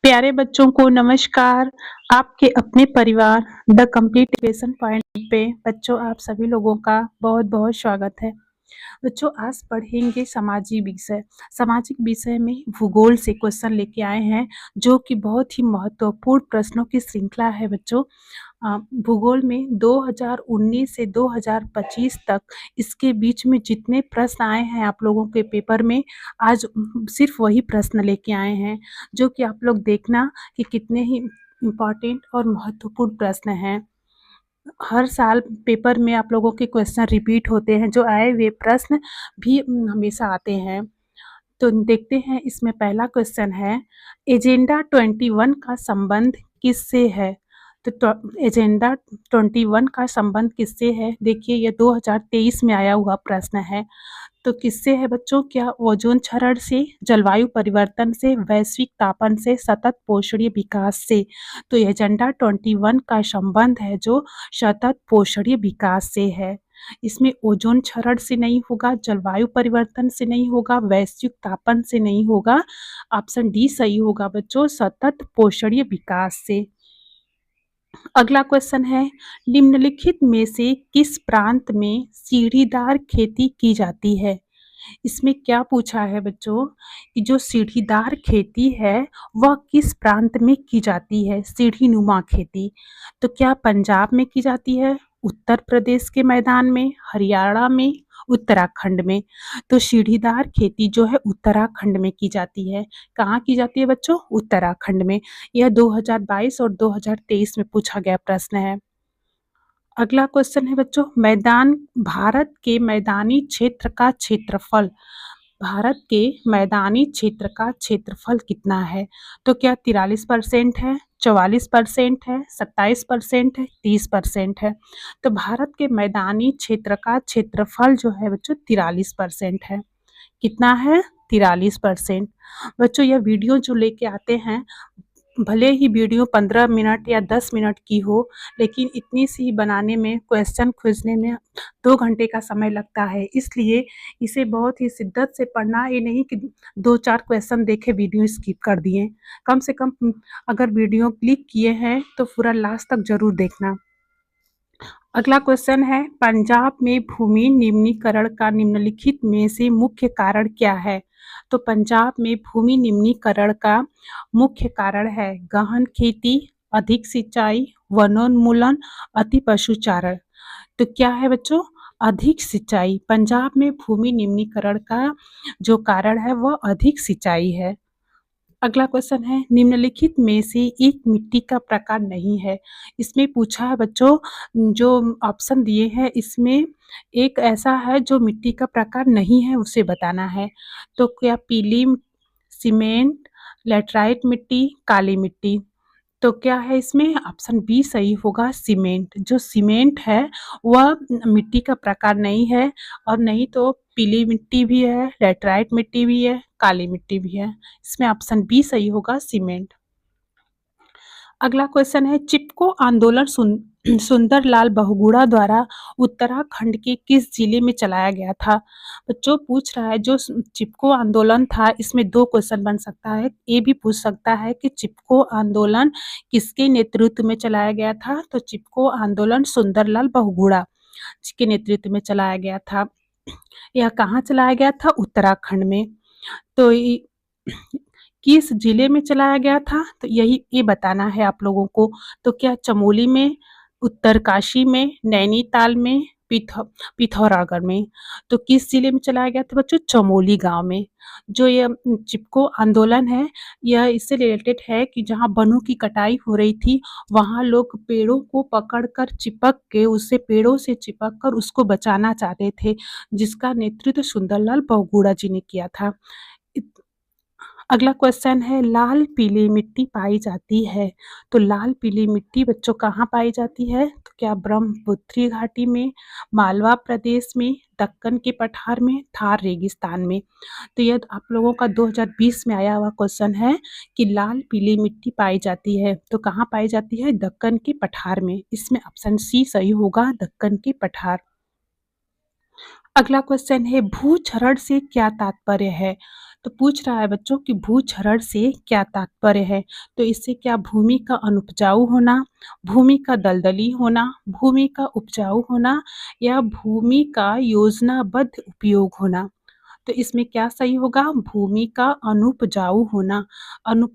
प्यारे बच्चों को नमस्कार। आपके अपने परिवार द कंप्लीट एजुकेशन पॉइंट पे बच्चों आप सभी लोगों का बहुत-बहुत स्वागत है। बच्चों आज पढ़ेंगे सामाजिक विषय। सामाजिक विषय में भूगोल से क्वेश्चन लेके आए हैं जो कि बहुत ही महत्वपूर्ण प्रश्नों की श्रृंखला है बच्चों। भूगोल में 2019 से 2025 तक इसके बीच में जितने प्रश्न आए हैं आप लोगों के पेपर में आज सिर्फ वही प्रश्न लेके आए हैं जो कि आप लोग देखना कि कितने ही इम्पोर्टेंट और महत्वपूर्ण प्रश्न हैं। हर साल पेपर में आप लोगों के क्वेश्चन रिपीट होते हैं, जो आए हुए प्रश्न भी हमेशा आते हैं। तो देखते हैं, इसमें पहला क्वेश्चन है, एजेंडा 21 का संबंध किससे है? तो एजेंडा 21 का संबंध किससे है? देखिए ये 2023 में आया हुआ प्रश्न है। तो किससे है बच्चों? क्या ओजोन क्षरण से, जलवायु परिवर्तन से, वैश्विक तापन से, सतत पोषणीय विकास से? तो एजेंडा 21 का संबंध है जो सतत पोषणीय विकास से है। इसमें ओजोन क्षरण से नहीं होगा, जलवायु परिवर्तन से नहीं होगा, वैश्विक तापन से नहीं होगा। ऑप्शन डी सही होगा बच्चों, सतत पोषणीय विकास से। अगला क्वेश्चन है, निम्नलिखित में से किस प्रांत में सीढ़ीदार खेती की जाती है? इसमें क्या पूछा है बच्चों कि जो सीढ़ीदार खेती है वह किस प्रांत में की जाती है? सीढ़ीनुमा खेती। तो क्या पंजाब में की जाती है, उत्तर प्रदेश के मैदान में, हरियाणा में, उत्तराखंड में? तो सीढ़ीदार खेती जो है उत्तराखंड में की जाती है। कहाँ की जाती है बच्चों? उत्तराखंड में। यह 2022 और 2023 में पूछा गया प्रश्न है। अगला क्वेश्चन है बच्चों, भारत के मैदानी क्षेत्र का क्षेत्रफल, भारत के मैदानी क्षेत्र का क्षेत्रफल कितना है? तो क्या 43% है, 44% है, 27% है, 30% है? तो भारत के मैदानी क्षेत्र का क्षेत्रफल जो है बच्चों 43% है। कितना है? 43%। बच्चों यह वीडियो जो लेके आते हैं, भले ही वीडियो 15 मिनट या 10 मिनट की हो, लेकिन इतनी सी बनाने में, क्वेश्चन खोजने में 2 घंटे का समय लगता है। इसलिए इसे बहुत ही शिद्दत से पढ़ना, ये नहीं कि 2-4 क्वेश्चन देखे वीडियो स्किप कर दिए। कम से कम अगर वीडियो क्लिक किए हैं तो पूरा लास्ट तक ज़रूर देखना। अगला क्वेश्चन है, पंजाब में भूमि निम्नीकरण का निम्नलिखित में से मुख्य कारण क्या है? तो पंजाब में भूमि निम्नीकरण का मुख्य कारण है गहन खेती, अधिक सिंचाई, वनोन्मूलन, अति पशुचारण। तो क्या है बच्चों? अधिक सिंचाई। पंजाब में भूमि निम्नीकरण का जो कारण है वह अधिक सिंचाई है। अगला क्वेश्चन है, निम्नलिखित में से एक मिट्टी का प्रकार नहीं है। इसमें पूछा है बच्चों, जो ऑप्शन दिए हैं इसमें एक ऐसा है जो मिट्टी का प्रकार नहीं है, उसे बताना है। तो क्या पीली सीमेंट, लैटराइट मिट्टी, काली मिट्टी? तो क्या है इसमें? ऑप्शन बी सही होगा, सीमेंट। जो सीमेंट है वह मिट्टी का प्रकार नहीं है, और नहीं तो पीली मिट्टी भी है, लैटराइट मिट्टी भी है, काली मिट्टी भी है। इसमें ऑप्शन बी सही होगा, सीमेंट। अगला क्वेश्चन है, चिपको आंदोलन सुंदरलाल बहुगुणा द्वारा उत्तराखंड के किस जिले में चलाया गया था? बच्चों पूछ रहा है, जो चिपको आंदोलन था इसमें 2 क्वेश्चन बन सकता है। ये भी पूछ सकता है कि चिपको आंदोलन किसके नेतृत्व में चलाया गया था? तो चिपको आंदोलन सुंदरलाल बहुगुणा के नेतृत्व में चलाया गया था। यह कहाँ चलाया गया था? उत्तराखंड में। तो किस जिले में चलाया गया था? तो ये बताना है आप लोगों को। तो क्या चमोली में, उत्तरकाशी में, नैनीताल में, पिथौरागढ़ में? तो किस जिले में चलाया गया था बच्चों? चमोली गांव में। जो ये चिपको आंदोलन है, यह इससे रिलेटेड है कि जहां वनों की कटाई हो रही थी, वहां लोग पेड़ों को पकड़कर चिपक के, उससे पेड़ों से चिपक कर उसको बचाना चाहते थे, जिसका नेतृत्व सुंदरलाल बहुगुणा जी ने किया था। अगला क्वेश्चन है, लाल पीली मिट्टी पाई जाती है। तो लाल पीली मिट्टी बच्चों कहाँ पाई जाती है? तो क्या ब्रह्मपुत्री घाटी में, मालवा प्रदेश में, दक्कन के पठार में, थार रेगिस्तान में? तो यह आप लोगों का 2020 में आया हुआ क्वेश्चन है कि लाल पीली मिट्टी पाई जाती है, तो कहाँ पाई जाती है? दक्कन के पठार में। इसमें ऑप्शन सी सही होगा, दक्कन के पठार। अगला क्वेश्चन है, भूक्षरण से क्या तात्पर्य है? तो पूछ रहा है बच्चों कि भूक्षरण से क्या तात्पर्य है? तो इससे क्या भूमि का अनुपजाऊ होना, भूमि का दलदली होना, भूमि का उपजाऊ होना या भूमि का योजनाबद्ध उपयोग होना? तो इसमें क्या सही होगा? भूमि का अनुपजाऊ होना। अनु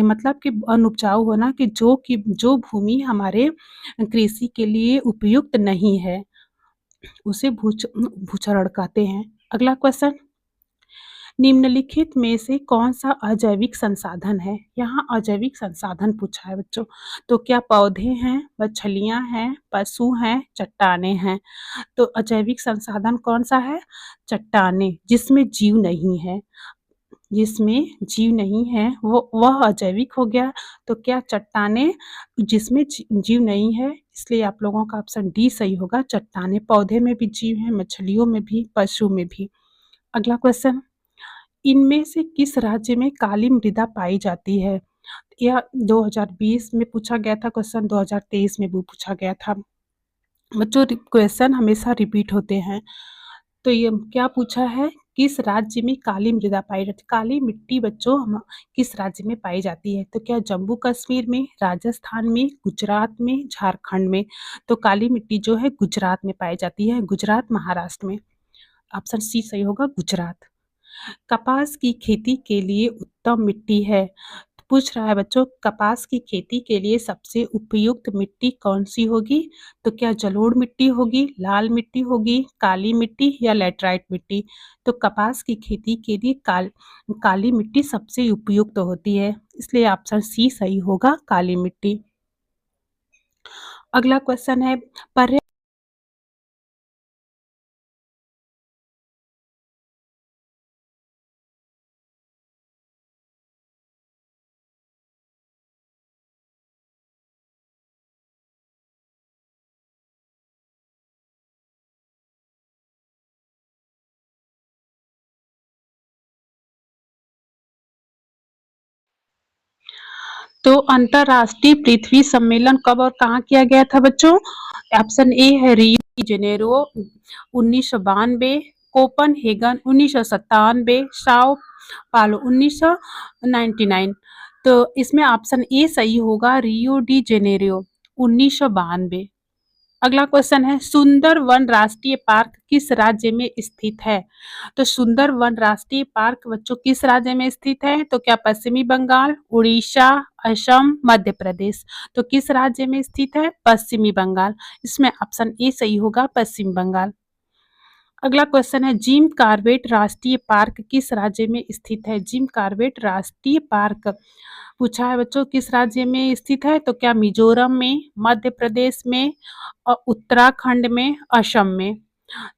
मतलब कि अनुपजाऊ होना कि जो भूमि हमारे कृषि के लिए उपयुक्त नहीं है, उसे भूक्षरण कहते हैं। अगला क्वेश्चन, निम्नलिखित में से कौन-सा अजैविक संसाधन है? यहाँ अजैविक संसाधन पूछा है बच्चों। तो क्या पौधे हैं, मछलियाँ हैं, पशु हैं, चट्टानें हैं? तो अजैविक संसाधन कौन-सा है? चट्टानें, जिसमें जीव नहीं है। जिसमें जीव नहीं है वो वह अजैविक हो गया। तो क्या चट्टानें जिसमें जीव नहीं है, इसलिए आप लोगों का ऑप्शन डी सही होगा। चट्टानें, पौधे में भी जीव हैं, मछलियों में भी, पशु में भी। अगला क्वेश्चन, इनमें से किस राज्य में काली मृदा पाई जाती है? यह 2020 में पूछा गया था क्वेश्चन, 2023 में भी पूछा गया था। बच्चों क्वेश्चन हमेशा रिपीट होते हैं। तो ये क्या पूछा है, किस राज्य में काली मृदा पाई जाती है? काली मिट्टी बच्चों किस राज्य में पाई जाती है? तो क्या जम्मू कश्मीर में, राजस्थान में, गुजरात में, झारखंड में? तो काली मिट्टी जो है गुजरात में पाई जाती है, गुजरात, महाराष्ट्र में। ऑप्शन सी सही होगा, गुजरात। कपास की खेती के लिए उत्तम मिट्टी है। पूछ रहा है बच्चों, कपास की खेती के लिए सबसे उपयुक्त मिट्टी कौन-सी होगी? तो क्या जलोढ़ मिट्टी होगी, लाल मिट्टी होगी, काली मिट्टी या लैटेराइट मिट्टी? तो कपास की खेती के लिए काली मिट्टी सबसे उपयुक्त होती है, इसलिए ऑप्शन सी सही होगा, काली मिट्टी। अगला क्वेश्चन है, पर्या तो अंतर्राष्ट्रीय पृथ्वी सम्मेलन कब और कहाँ किया गया था बच्चों? ऑप्शन ए है Rio de Janeiro 1992, Copenhagen 1997, Sao पालो 1999। तो इसमें ऑप्शन ए सही होगा, रियो डी जेनेरो 1992। अगला क्वेश्चन है, सुंदरवन राष्ट्रीय पार्क किस राज्य में स्थित है? तो सुंदरवन राष्ट्रीय पार्क बच्चों किस राज्य में स्थित है? तो क्या पश्चिमी बंगाल, उड़ीसा, असम, मध्य प्रदेश? तो किस राज्य में स्थित है? पश्चिमी बंगाल। इसमें ऑप्शन ए सही होगा, पश्चिम बंगाल। अगला क्वेश्चन है, जिम कॉर्बेट राष्ट्रीय पार्क किस राज्य में स्थित है? जिम कॉर्बेट राष्ट्रीय पार्क पूछा है बच्चों किस राज्य में स्थित है? तो क्या मिजोरम में, मध्य प्रदेश में, उत्तराखंड में, असम में?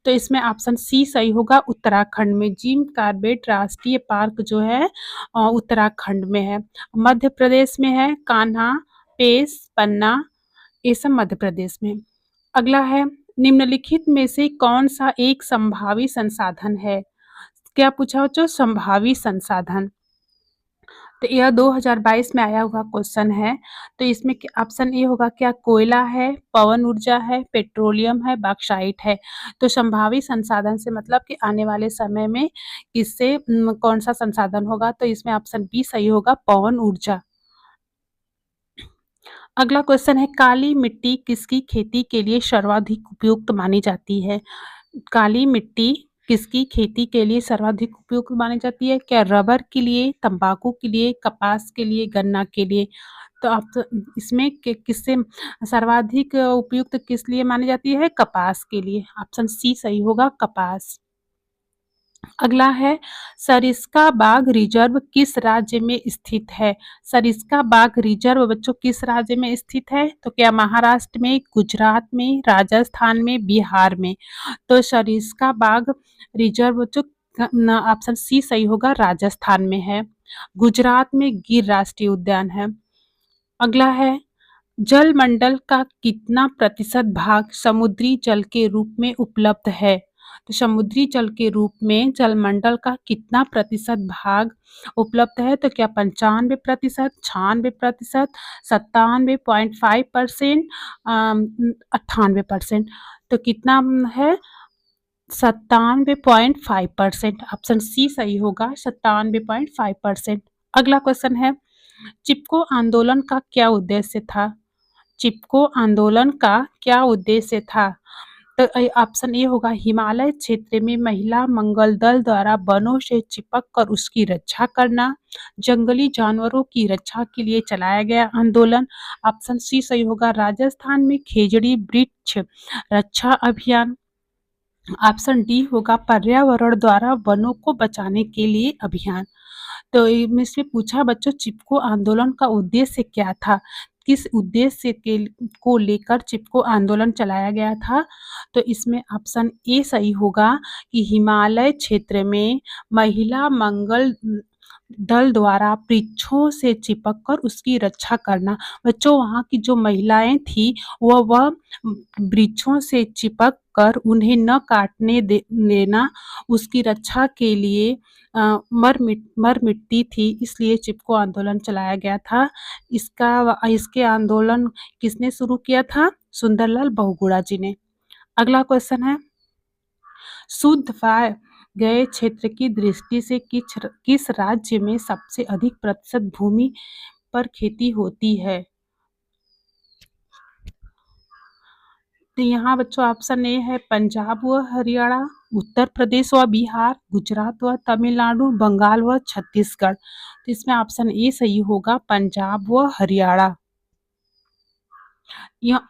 तो इसमें ऑप्शन सी सही होगा, उत्तराखंड में। जिम कॉर्बेट राष्ट्रीय पार्क जो है उत्तराखंड में है। मध्य प्रदेश में है कान्हा, पेश, पन्ना, ये सब मध्य प्रदेश में। अगला है, निम्नलिखित में से कौन सा एक संभावी संसाधन है? क्या पूछा बच्चों? संभावी संसाधन। तो यह 2022 में आया हुआ क्वेश्चन है। तो इसमें ऑप्शन ए होगा, क्या कोयला है, पवन ऊर्जा है, पेट्रोलियम है, बॉक्साइट है? तो संभावी संसाधन से मतलब कि आने वाले समय में किससे कौन सा संसाधन होगा? तो इसमें ऑप्शन बी सही होगा, पवन ऊर्जा। अगला क्वेश्चन है, काली मिट्टी किसकी खेती के लिए सर्वाधिक उपयुक्त मानी जाती है? काली मिट्टी किसकी खेती के लिए सर्वाधिक उपयुक्त मानी जाती है? क्या रबर के लिए, तंबाकू के लिए, कपास के लिए, गन्ना के लिए? तो आप इसमें किससे सर्वाधिक उपयुक्त किस लिए मानी जाती है? कपास के लिए। ऑप्शन सी सही होगा, कपास। अगला है, सरिस्का बाघ रिजर्व किस राज्य में स्थित है? सरिस्का बाघ रिजर्व बच्चों किस राज्य में स्थित है? तो क्या महाराष्ट्र में, गुजरात में, राजस्थान में, बिहार में? तो सरिस्का बाघ रिजर्व बच्चों ऑप्शन सी सही होगा, राजस्थान में है। गुजरात में गिर राष्ट्रीय उद्यान है। अगला है, जलमंडल का कितना प्रतिशत भाग समुद्री जल के रूप में उपलब्ध है? तो समुद्री जल के रूप में जलमंडल का कितना प्रतिशत भाग उपलब्ध है? तो क्या 95%, 96%, 97.5%, 98%? तो कितना है? 97.5%। ऑप्शन सी सही होगा, 97.5%। अगला क्वेश्चन है, चिपको आंदोलन का क्या उद्देश्य था? चिपको आंदोलन का क्या उद्देश्य था? तो ऑप्शन ए होगा, हिमालय क्षेत्र में महिला मंगल दल द्वारा वनों से चिपक कर उसकी रक्षा करना, जंगली जानवरों की रक्षा के लिए चलाया गया आंदोलन। ऑप्शन सी सही होगा, राजस्थान में खेजड़ी वृक्ष रक्षा अभियान। ऑप्शन डी होगा, पर्यावरण द्वारा वनों को बचाने के लिए अभियान। तो इसमें पूछा बच्चों, चिपको आंदोलन का उद्देश्य क्या था? किस उद्देश्य के को लेकर चिपको आंदोलन चलाया गया था? तो इसमें ऑप्शन ए सही होगा कि हिमालय क्षेत्र में महिला मंगल दल द्वारा वृक्षों से चिपक कर उसकी रक्षा करना। बच्चों, वहाँ की जो महिलाएं थी वह वृक्षों से चिपक कर उन्हें न काटने देना, उसकी रक्षा के लिए मर मिटती थी, इसलिए चिपको आंदोलन चलाया गया था। इसके आंदोलन किसने शुरू किया था? सुंदरलाल बहुगुणा जी ने। अगला क्वेश्चन है, शुद्ध पाए गए क्षेत्र की दृष्टि से किस राज्य में सबसे अधिक प्रतिशत भूमि पर खेती होती है? तो यहाँ बच्चों ऑप्शन ए है, पंजाब व हरियाणा, उत्तर प्रदेश व बिहार, गुजरात व तमिलनाडु, बंगाल व छत्तीसगढ़। तो इसमें ऑप्शन ए सही होगा, पंजाब व हरियाणा। यहाँ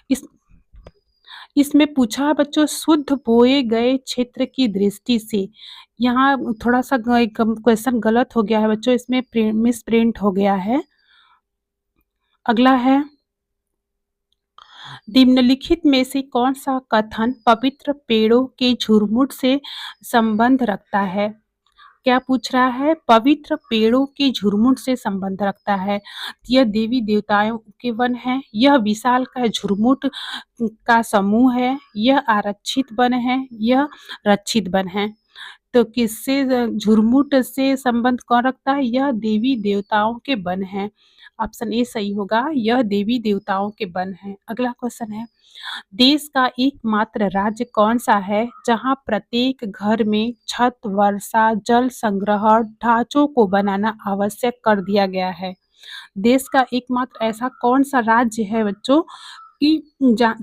इस इसमें पूछा है बच्चों, शुद्ध बोए गए क्षेत्र की दृष्टि से। यहाँ थोड़ा सा क्वेश्चन गलत हो गया है बच्चों, इसमें मिस प्रिंट हो गया है। अगला है, निम्नलिखित में से कौन सा कथन पवित्र पेड़ों के झुरमुट से संबंध रखता है? क्या पूछ रहा है? पवित्र पेड़ों के झुरमुट से संबंध रखता है। यह देवी देवताओं के वन है, यह विशाल का झुरमुट का समूह है, यह आरक्षित वन है, यह रक्षित वन है। तो किससे झुरमुट से संबंध कौन रखता है? यह देवी देवताओं के वन है। ऑप्शन ए सही होगा, यह देवी देवताओं के वन है। अगला क्वेश्चन है, देश का एकमात्र राज्य कौन सा है जहां प्रत्येक घर में छत, वर्षा जल संग्रहण ढांचों को बनाना आवश्यक कर दिया गया है? देश का एकमात्र ऐसा कौन सा राज्य है बच्चों कि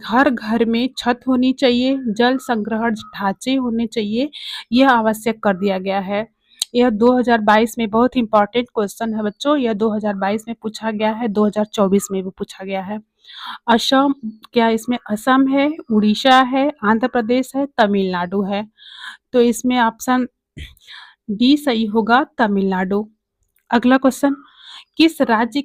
हर घर में छत होनी चाहिए, जल संग्रहण ढांचे होने चाहिए, यह आवश्यक कर दिया गया है। यह 2022 में बहुत इंपॉर्टेंट क्वेश्चन है बच्चों, यह 2022 में पूछा गया है, 2024 में भी पूछा गया है। असम, क्या इसमें असम है, उड़ीसा है, आंध्र प्रदेश है, तमिलनाडु है? तो इसमें ऑप्शन डी सही होगा, तमिलनाडु। अगला क्वेश्चन, किस राज्य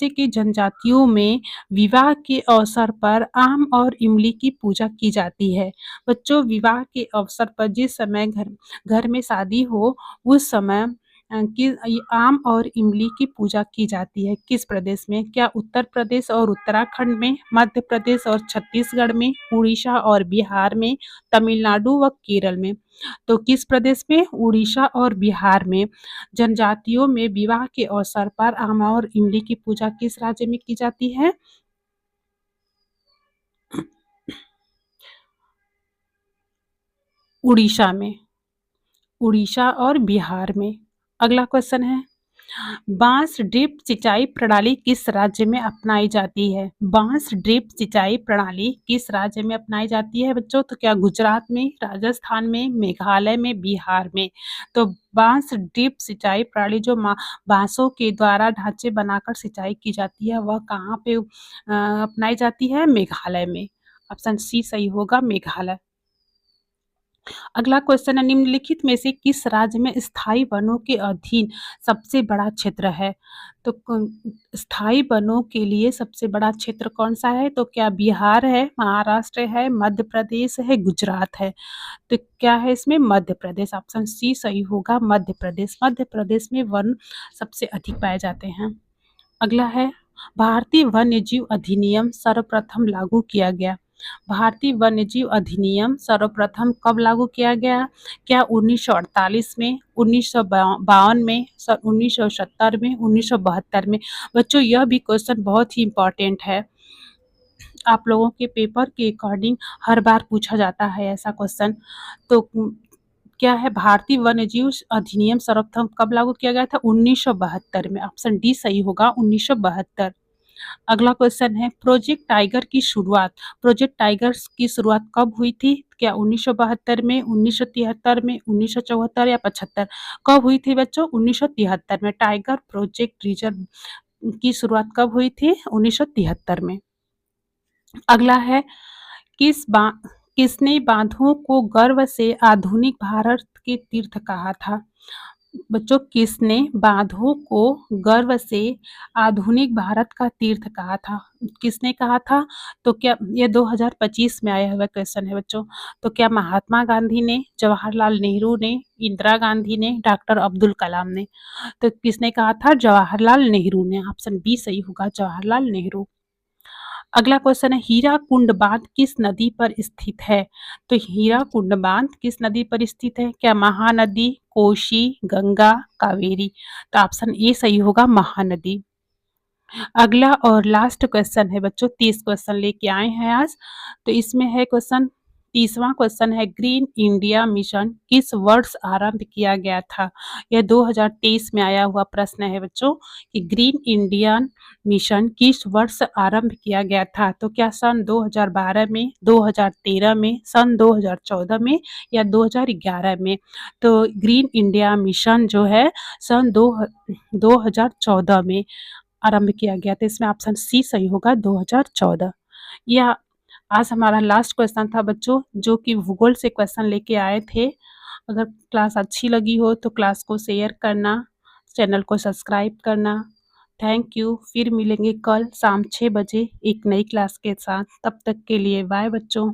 की जनजातियों में विवाह के अवसर पर आम और इमली की पूजा की जाती है? बच्चों, विवाह के अवसर पर जिस समय घर में शादी हो, उस समय कि आम और इमली की पूजा की जाती है किस प्रदेश में? क्या उत्तर प्रदेश और उत्तराखंड में, मध्य प्रदेश और छत्तीसगढ़ में, उड़ीसा और बिहार में, तमिलनाडु व केरल में? तो किस प्रदेश में? उड़ीसा और बिहार में। जनजातियों में विवाह के अवसर पर आम और इमली की पूजा किस राज्य में की जाती है? उड़ीसा में, उड़ीसा और बिहार में। अगला क्वेश्चन है, बांस ड्रिप सिंचाई प्रणाली किस राज्य में अपनाई जाती है? बांस ड्रिप सिंचाई प्रणाली किस राज्य में अपनाई जाती है बच्चों? तो क्या गुजरात में, राजस्थान में, मेघालय में, बिहार में? तो बांस ड्रिप सिंचाई प्रणाली जो बांसों के द्वारा ढांचे बनाकर सिंचाई की जाती है, वह कहाँ पे अपनाई जाती है? मेघालय में। ऑप्शन सी सही होगा, मेघालय। अगला क्वेश्चन है, निम्नलिखित में से किस राज्य में स्थायी वनों के अधीन सबसे बड़ा क्षेत्र है? तो स्थायी वनों के लिए सबसे बड़ा क्षेत्र कौन सा है? तो क्या बिहार है, महाराष्ट्र है, मध्य प्रदेश है, गुजरात है? तो क्या है इसमें? मध्य प्रदेश। ऑप्शन सी सही होगा, मध्य प्रदेश। मध्य प्रदेश में वन सबसे अधिक पाए जाते हैं। अगला है, भारतीय वन्यजीव अधिनियम सर्वप्रथम लागू किया गया। भारतीय वन्यजीव अधिनियम सर्वप्रथम कब लागू किया गया? क्या 1948 में, 1952 में, 1970 में, 1972 में? बच्चों, यह भी क्वेश्चन बहुत ही इंपॉर्टेंट है। आप लोगों के पेपर के अकॉर्डिंग हर बार पूछा जाता है ऐसा क्वेश्चन। तो क्या है, भारतीय वन्यजीव अधिनियम सर्वप्रथम कब लागू किया गया था? 1972 में। ऑप्शन डी सही होगा, 1972। अगला क्वेश्चन है, प्रोजेक्ट टाइगर की शुरुआत कब हुई थी? क्या 1972 में, 1973 में, 1974 या 75? कब हुई थी बच्चों? 1973 में। टाइगर प्रोजेक्ट रिजर्व की शुरुआत कब हुई थी? 1973 में। अगला है, किस बा किसने बांधों को गर्व से आधुनिक भारत के तीर्थ कहा था? बच्चों, किसने बांधों को गर्व से आधुनिक भारत का तीर्थ कहा था? किसने कहा था? तो क्या ये 2025 में आया हुआ क्वेश्चन है बच्चों। तो क्या महात्मा गांधी ने, जवाहरलाल नेहरू ने, इंदिरा गांधी ने, डॉक्टर अब्दुल कलाम ने? तो किसने कहा था? जवाहरलाल नेहरू ने। ऑप्शन बी सही होगा, जवाहरलाल नेहरू। अगला क्वेश्चन है, हीराकुंड बांध किस नदी पर स्थित है? तो हीराकुंड बांध किस नदी पर स्थित है? क्या महानदी, कोशी, गंगा, कावेरी? तो ऑप्शन ए सही होगा, महानदी। अगला और लास्ट क्वेश्चन है बच्चों, 30 क्वेश्चन लेके आए हैं आज। तो इसमें है क्वेश्चन, 30वां क्वेश्चन है, ग्रीन इंडिया मिशन किस वर्ष आरंभ किया गया था? यह 2023 में आया हुआ प्रश्न है बच्चों कि ग्रीन इंडियन मिशन किस वर्ष आरंभ किया गया था? तो क्या सन 2012 में, 2013 में, सन 2014 में या 2011 में? तो ग्रीन इंडिया मिशन जो है सन 2014 में आरंभ किया गया था। इसमें ऑप्शन सी सही होगा, 2014। यह आज हमारा लास्ट क्वेश्चन था बच्चों, जो कि भूगोल से क्वेश्चन लेके आए थे। अगर क्लास अच्छी लगी हो तो क्लास को शेयर करना, चैनल को सब्सक्राइब करना। Thank you. फिर मिलेंगे कल शाम 6 बजे एक नई क्लास के साथ। तब तक के लिए बाय बच्चों।